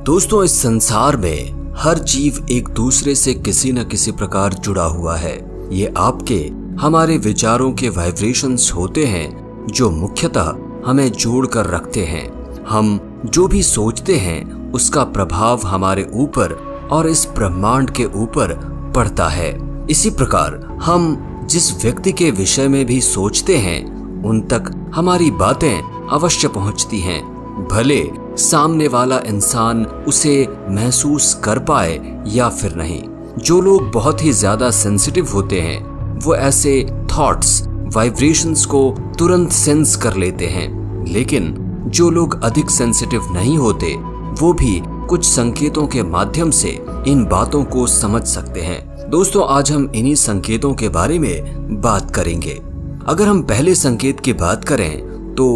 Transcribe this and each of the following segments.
दोस्तों, इस संसार में हर जीव एक दूसरे से किसी न किसी प्रकार जुड़ा हुआ है। ये आपके हमारे विचारों के वाइब्रेशंस होते हैं जो मुख्यतः हमें जोड़ कर रखते हैं। हम जो भी सोचते हैं उसका प्रभाव हमारे ऊपर और इस ब्रह्मांड के ऊपर पड़ता है। इसी प्रकार हम जिस व्यक्ति के विषय में भी सोचते हैं उन तक हमारी बातें अवश्य पहुंचती हैं, भले सामने वाला इंसान उसे महसूस कर पाए या फिर नहीं। जो लोग बहुत ही ज्यादा सेंसिटिव होते हैं वो ऐसे थॉट्स, वाइब्रेशंस को तुरंत सेंस कर लेते हैं, लेकिन जो लोग अधिक सेंसिटिव नहीं होते वो भी कुछ संकेतों के माध्यम से इन बातों को समझ सकते हैं। दोस्तों, आज हम इन्हीं संकेतों के बारे में बात करेंगे। अगर हम पहले संकेत की बात करें तो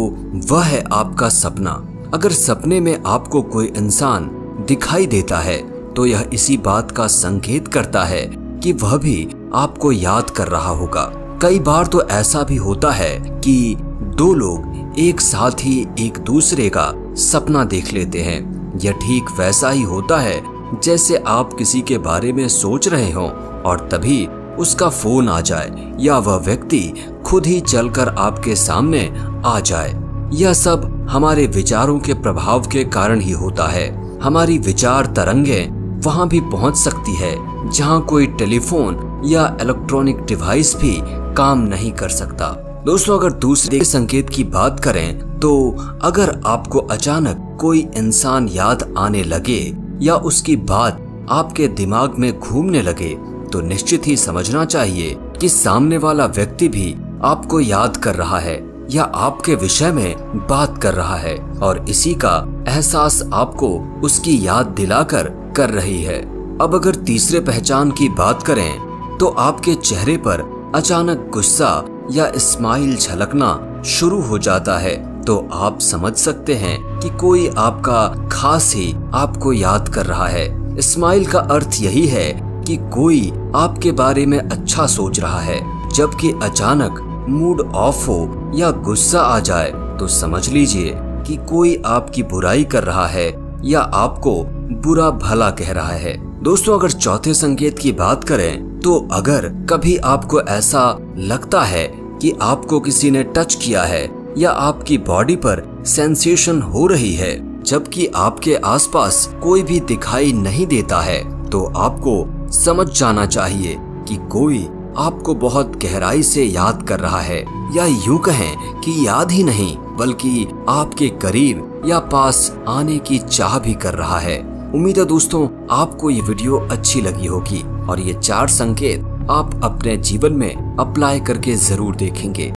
वह है आपका सपना। अगर सपने में आपको कोई इंसान दिखाई देता है तो यह इसी बात का संकेत करता है कि वह भी आपको याद कर रहा होगा। कई बार तो ऐसा भी होता है कि दो लोग एक साथ ही एक दूसरे का सपना देख लेते हैं। यह ठीक वैसा ही होता है जैसे आप किसी के बारे में सोच रहे हो और तभी उसका फोन आ जाए या वह व्यक्ति खुद ही चलकर आपके सामने आ जाए। यह सब हमारे विचारों के प्रभाव के कारण ही होता है। हमारी विचार तरंगें वहां भी पहुंच सकती है जहां कोई टेलीफोन या इलेक्ट्रॉनिक डिवाइस भी काम नहीं कर सकता। दोस्तों, अगर दूसरे संकेत की बात करें तो अगर आपको अचानक कोई इंसान याद आने लगे या उसकी बात आपके दिमाग में घूमने लगे तो निश्चित ही समझना चाहिए कि सामने वाला व्यक्ति भी आपको याद कर रहा है या आपके विषय में बात कर रहा है और इसी का एहसास आपको उसकी याद दिलाकर कर रही है। अब अगर तीसरे पहचान की बात करें तो आपके चेहरे पर अचानक गुस्सा या स्माइल झलकना शुरू हो जाता है तो आप समझ सकते हैं कि कोई आपका खास ही आपको याद कर रहा है। स्माइल का अर्थ यही है कि कोई आपके बारे में अच्छा सोच रहा है। जबकि अचानक मूड ऑफ हो या गुस्सा आ जाए तो समझ लीजिए कि कोई आपकी बुराई कर रहा है या आपको बुरा भला कह रहा है। दोस्तों, अगर चौथे संकेत की बात करें तो अगर कभी आपको ऐसा लगता है कि आपको किसी ने टच किया है या आपकी बॉडी पर सेंसेशन हो रही है जबकि आपके आसपास कोई भी दिखाई नहीं देता है तो आपको समझ जाना चाहिए कि कोई आपको बहुत गहराई से याद कर रहा है, या यूं कहें कि याद ही नहीं बल्कि आपके करीब या पास आने की चाह भी कर रहा है। उम्मीद है दोस्तों आपको ये वीडियो अच्छी लगी होगी और ये 4 संकेत आप अपने जीवन में अप्लाई करके जरूर देखेंगे।